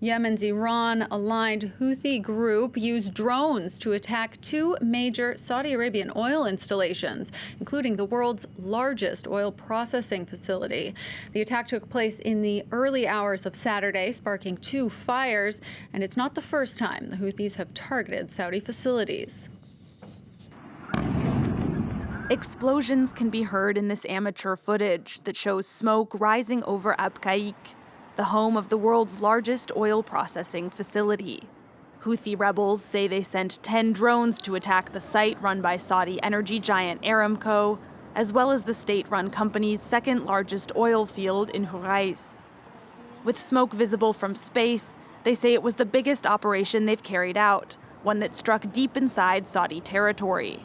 Yemen's Iran-aligned Houthi group used drones to attack two major Saudi Arabian oil installations, including the world's largest oil processing facility. The attack took place in the early hours of Saturday, sparking two fires, and it's not the first time the Houthis have targeted Saudi facilities. Explosions can be heard in this amateur footage that shows smoke rising over Abqaiq, the home of the world's largest oil processing facility. Houthi rebels say they sent 10 drones to attack the site run by Saudi energy giant Aramco, as well as the state-run company's second largest oil field in Khurais. With smoke visible from space, they say it was the biggest operation they've carried out, one that struck deep inside Saudi territory.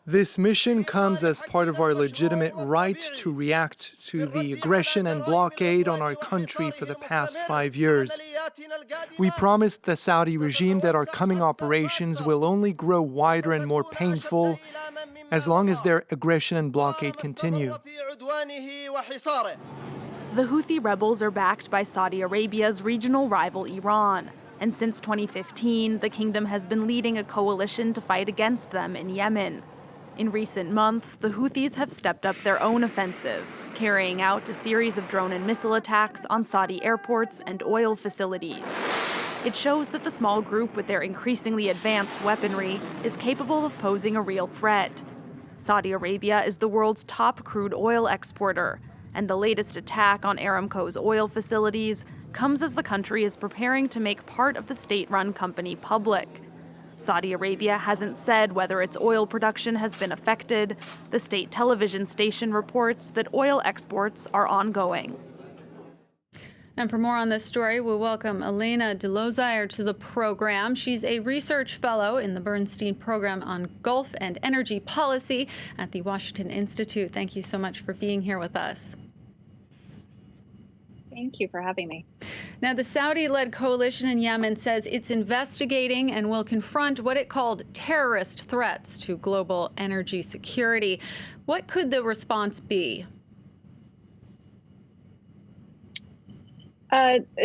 This mission comes as part of our legitimate right to react to the aggression and blockade on our country for the past 5 years. We promised the Saudi regime that our coming operations will only grow wider and more painful as long as their aggression and blockade continue. The Houthi rebels are backed by Saudi Arabia's regional rival Iran. And since 2015, the kingdom has been leading a coalition to fight against them in Yemen. In recent months, the Houthis have stepped up their own offensive, carrying out a series of drone and missile attacks on Saudi airports and oil facilities. It shows that the small group, with their increasingly advanced weaponry, is capable of posing a real threat. Saudi Arabia is the world's top crude oil exporter, and the latest attack on Aramco's oil facilities comes as the country is preparing to make part of the state-run company public. Saudi Arabia hasn't said whether its oil production has been affected. The state television station reports that oil exports are ongoing. And for more on this story, we'll welcome Elena DeLozier to the program. She's a research fellow in the Bernstein Program on Gulf and Energy Policy at the Washington Institute. Thank you so much for being here with us. Thank you for having me. Now, the Saudi-led coalition in Yemen says it's investigating and will confront what it called terrorist threats to global energy security. What could the response be?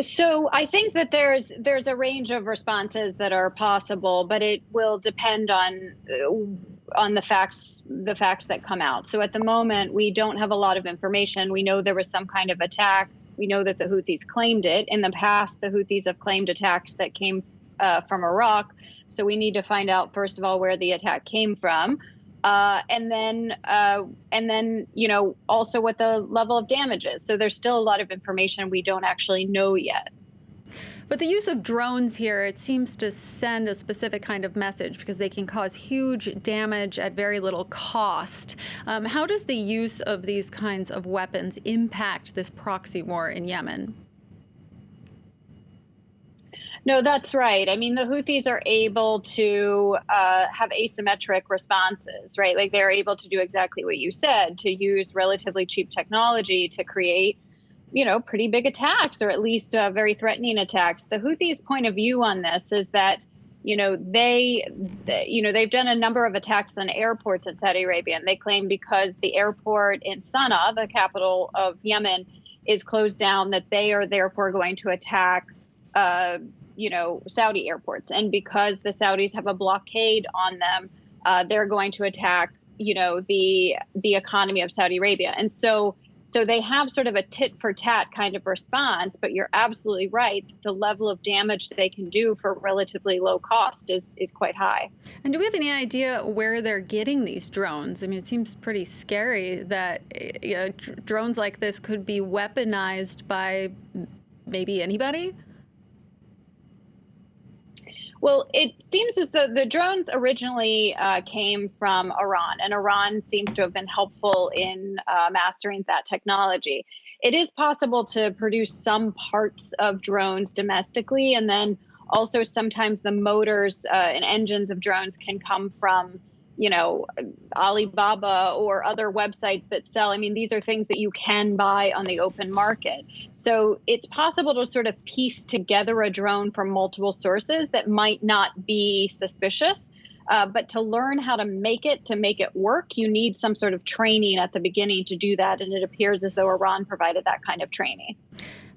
So I think that there's a range of responses that are possible, but it will depend on the facts that come out. So at the moment, we don't have a lot of information. We know there was some kind of attack. We know that the Houthis claimed it. In the past, the Houthis have claimed attacks that came from Iraq. So we need to find out, first of all, where the attack came from. And then, also what the level of damage is. So there's still a lot of information we don't actually know yet. But the use of drones here, it seems to send a specific kind of message because they can cause huge damage at very little cost. How does the use of these kinds of weapons impact this proxy war in Yemen? No, that's right. I mean, the Houthis are able to have asymmetric responses, right? Like they're able to do exactly what you said, to use relatively cheap technology to create pretty big attacks, or at least very threatening attacks. The Houthis' point of view on this is that, they've done a number of attacks on airports in Saudi Arabia, and they claim because the airport in Sana'a, the capital of Yemen, is closed down, that they are therefore going to attack, Saudi airports. And because the Saudis have a blockade on them, they're going to attack, the economy of Saudi Arabia. And so they have sort of a tit for tat kind of response, but you're absolutely right. The level of damage they can do for relatively low cost is quite high. And do we have any idea where they're getting these drones? I mean, it seems pretty scary that drones like this could be weaponized by maybe anybody. Well, it seems as though the drones originally came from Iran, and Iran seems to have been helpful in mastering that technology. It is possible to produce some parts of drones domestically, and then also sometimes the motors and engines of drones can come from, Alibaba or other websites that sell. I mean, these are things that you can buy on the open market. So it's possible to sort of piece together a drone from multiple sources that might not be suspicious. But to learn how to make it work, you need some sort of training at the beginning to do that. And it appears as though Iran provided that kind of training.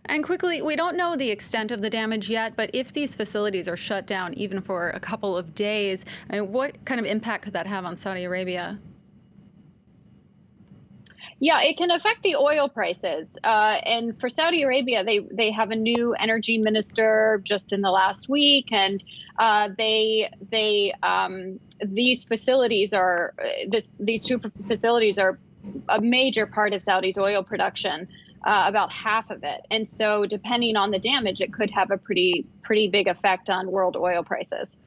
And quickly, we don't know the extent of the damage yet, but if these facilities are shut down even for a couple of days, I mean, what kind of impact could that have on Saudi Arabia? Yeah, it can affect the oil prices. And for Saudi Arabia, they have a new energy minister just in the last week, and these facilities are these two facilities are a major part of Saudi's oil production, about half of it. And so, depending on the damage, it could have a pretty big effect on world oil prices.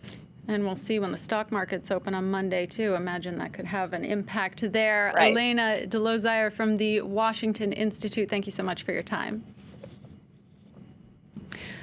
And we'll see when the stock markets open on Monday, too. Imagine that could have an impact there. Right. Elena Delozire from the Washington Institute, thank you so much for your time.